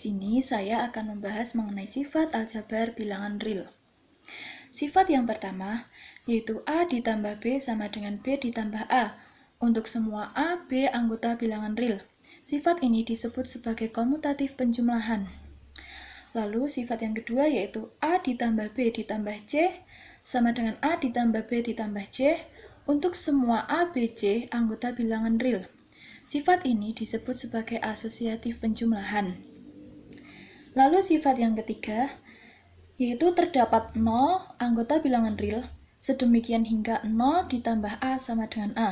sini saya akan membahas mengenai sifat aljabar bilangan real. Sifat yang pertama yaitu A ditambah B sama dengan B ditambah A untuk semua A, B anggota bilangan real. Sifat ini disebut sebagai komutatif penjumlahan. Lalu sifat yang kedua yaitu A ditambah B ditambah C sama dengan A ditambah B ditambah C untuk semua A, B, C anggota bilangan real. Sifat ini disebut sebagai asosiatif penjumlahan. Lalu sifat yang ketiga, yaitu terdapat 0 anggota bilangan real, sedemikian hingga 0 ditambah A sama dengan A,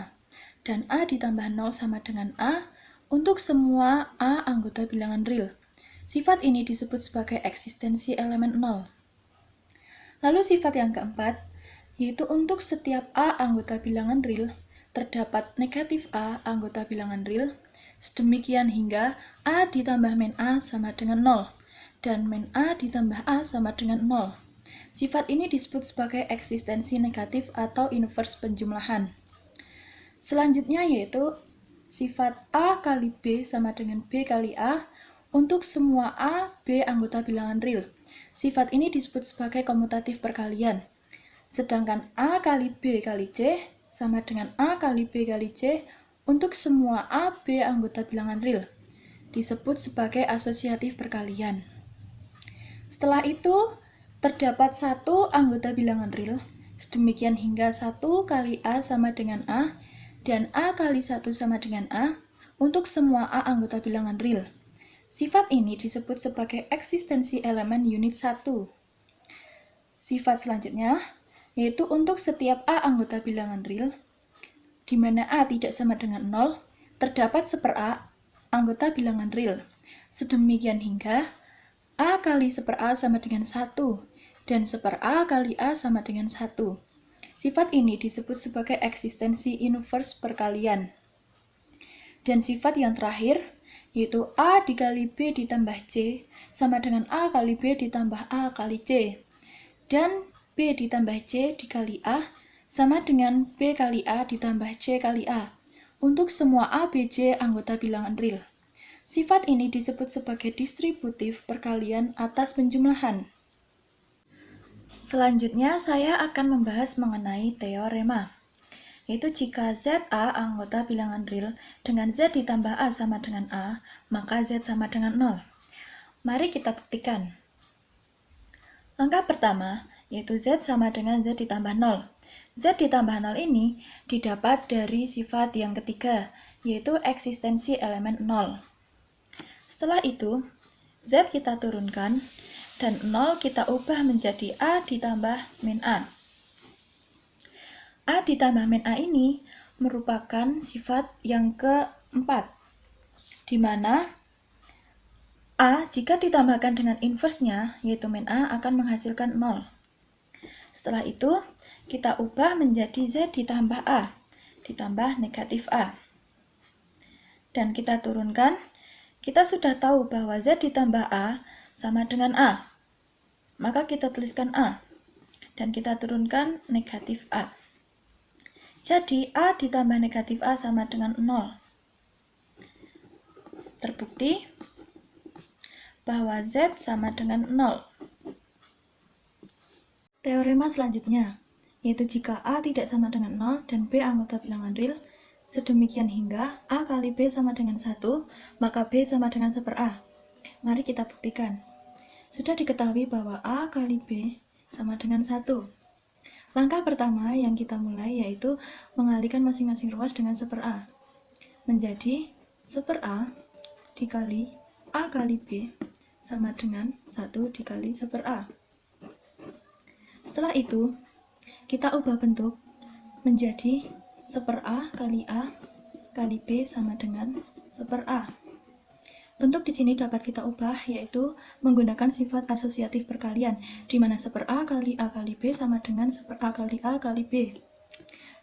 dan A ditambah 0 sama dengan A untuk semua A anggota bilangan real. Sifat ini disebut sebagai eksistensi elemen 0. Lalu sifat yang keempat, yaitu untuk setiap A anggota bilangan real, terdapat negatif A anggota bilangan real, sedemikian hingga A ditambah min A sama dengan 0, dan min A ditambah A sama dengan 0. Sifat ini disebut sebagai eksistensi negatif atau inverse penjumlahan. Selanjutnya yaitu sifat A kali B sama dengan B kali A untuk semua A, B anggota bilangan real. Sifat ini disebut sebagai komutatif perkalian. Sedangkan A kali B kali C sama dengan A kali B kali C untuk semua A, B anggota bilangan real. Disebut sebagai asosiatif perkalian. Setelah itu, terdapat satu anggota bilangan real, sedemikian hingga 1 kali A sama dengan A, dan A kali 1 sama dengan A, untuk semua A anggota bilangan real. Sifat ini disebut sebagai eksistensi elemen unit 1. Sifat selanjutnya, yaitu untuk setiap A anggota bilangan real, di mana A tidak sama dengan 0, terdapat 1/A anggota bilangan real. Sedemikian hingga A kali 1/A sama dengan 1, dan 1/A kali A sama dengan 1. Sifat ini disebut sebagai eksistensi inverse perkalian. Dan sifat yang terakhir, yaitu A dikali B ditambah C sama dengan A kali B ditambah A kali C. Dan B ditambah C dikali A sama dengan B kali A ditambah C kali A untuk semua A, B, C anggota bilangan real. Sifat ini disebut sebagai distributif perkalian atas penjumlahan. Selanjutnya saya akan membahas mengenai teorema, yaitu jika ZA anggota bilangan real dengan Z ditambah A sama dengan A, maka Z sama dengan 0. Mari kita buktikan. Langkah pertama, yaitu Z sama dengan Z ditambah 0. Z ditambah 0 ini didapat dari sifat yang ketiga, yaitu eksistensi elemen 0. Setelah itu, Z kita turunkan, dan 0 kita ubah menjadi A ditambah min A. A ditambah min A ini merupakan sifat yang keempat, di mana A jika ditambahkan dengan inversenya, yaitu min A, akan menghasilkan 0. Setelah itu, kita ubah menjadi Z ditambah A, ditambah negatif A. Dan kita turunkan, kita sudah tahu bahwa Z ditambah A sama dengan A. Maka kita tuliskan A, dan kita turunkan negatif A. Jadi, A ditambah negatif A sama dengan 0. Terbukti bahwa Z sama dengan 0. Teorema selanjutnya, yaitu jika A tidak sama dengan 0 dan B anggota bilangan real, sedemikian hingga A kali B sama dengan 1, maka B sama dengan 1/A. Mari kita buktikan. Sudah diketahui bahwa A kali B sama dengan 1. Langkah pertama yang kita mulai yaitu mengalihkan masing-masing ruas dengan 1/A. Menjadi 1/A dikali A kali B sama dengan 1 dikali 1/A. Setelah itu, kita ubah bentuk menjadi 1/A kali A kali B sama dengan 1/A. Bentuk di sini dapat kita ubah yaitu menggunakan sifat asosiatif perkalian, di mana 1/A kali A kali B sama dengan 1/A kali A kali B.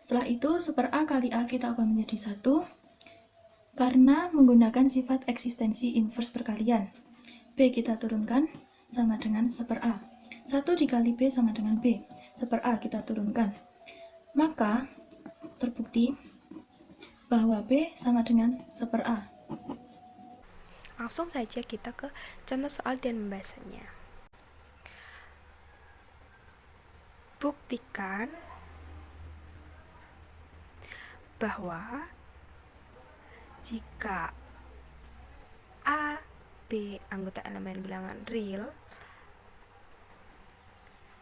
Setelah itu 1/A kali A kita ubah menjadi 1 karena menggunakan sifat eksistensi inverse perkalian. B kita turunkan sama dengan 1/A. 1 dikali B sama dengan B. 1/A kita turunkan. Maka terbukti bahwa B sama dengan 1/A. Langsung saja kita ke contoh soal dan pembahasannya. Buktikan bahwa jika A, B anggota elemen bilangan real,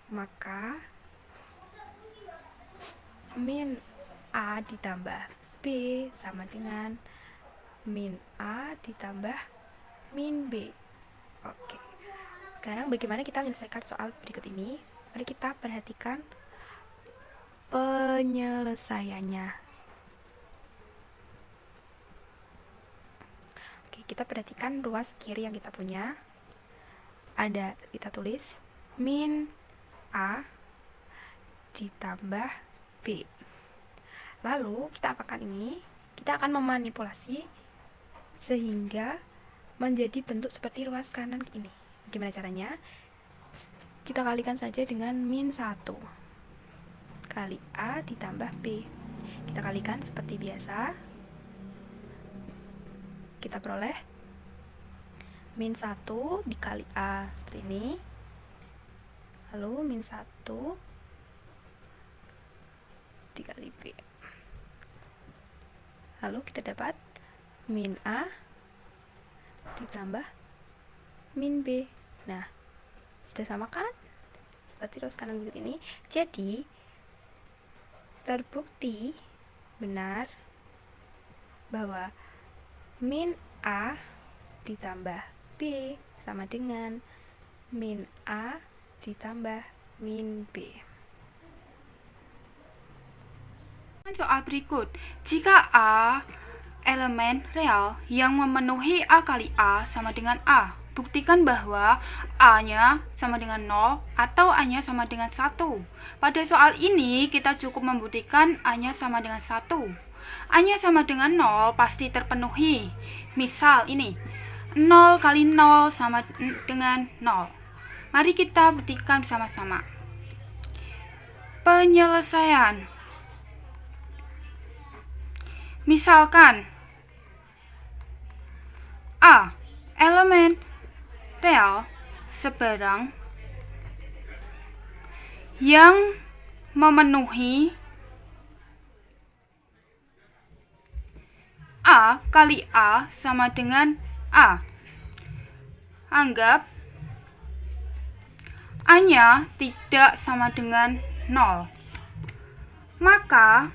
maka min A ditambah B sama dengan min A ditambah min B. Oke. Sekarang bagaimana kita menyelesaikan soal berikut ini? Mari kita perhatikan penyelesaiannya. Oke, kita perhatikan ruas kiri yang kita punya. Ada, kita tulis min A ditambah B. Lalu kita apakan ini? Kita akan memanipulasi sehingga menjadi bentuk seperti ruas kanan ini. Gimana caranya? Kita kalikan saja dengan min 1 kali A ditambah B. Kita kalikan seperti biasa. Kita peroleh min 1 dikali A seperti ini. Lalu min 1 dikali B. Lalu kita dapat min A ditambah min B. Nah, sudah sama kan? Seperti ruas kanan berikut ini. Jadi, terbukti benar bahwa min A ditambah B sama dengan min A ditambah min B. Soal berikut, jika A elemen real yang memenuhi A kali A sama dengan A, buktikan bahwa A-nya sama dengan 0 atau A-nya sama dengan 1. Pada soal ini, kita cukup membuktikan A-nya sama dengan 1. A-nya sama dengan 0 pasti terpenuhi. Misal ini, 0 kali 0 sama dengan 0. Mari kita buktikan sama-sama. Penyelesaian. Misalkan A elemen real seberang yang memenuhi A kali A sama dengan A. Anggap A-nya tidak sama dengan 0. Maka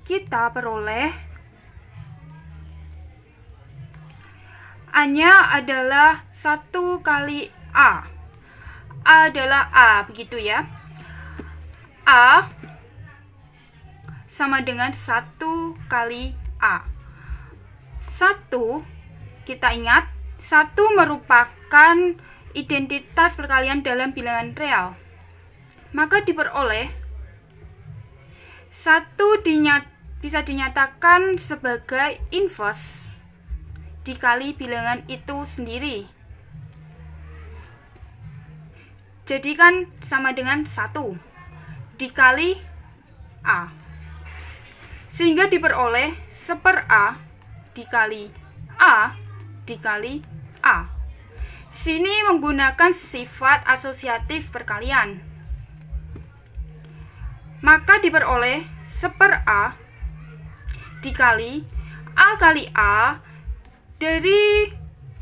kita peroleh A-nya adalah 1 kali A. A adalah A, begitu ya. A sama dengan 1 kali A. 1, kita ingat, 1 merupakan identitas perkalian dalam bilangan real. Maka diperoleh 1 bisa dinyatakan sebagai inverse dikali bilangan itu sendiri. Jadi kan sama dengan 1 dikali A. Sehingga diperoleh 1/A dikali A dikali A. Sini menggunakan sifat asosiatif perkalian. Maka diperoleh 1/A dikali A kali A. Dari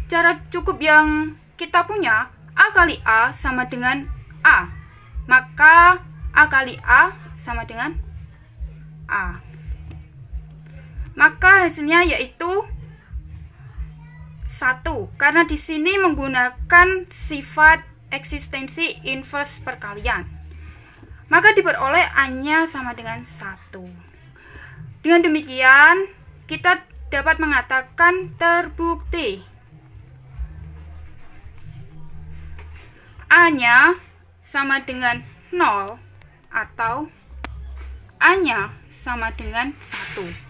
cara cukup yang kita punya, A kali A sama dengan A. Maka A kali A sama dengan A. Maka hasilnya yaitu 1. Karena di sini menggunakan sifat eksistensi inverse perkalian. Maka diperoleh A-nya sama dengan 1. Dengan demikian, kita dapat mengatakan terbukti A-nya sama dengan 0 atau A-nya sama dengan 1.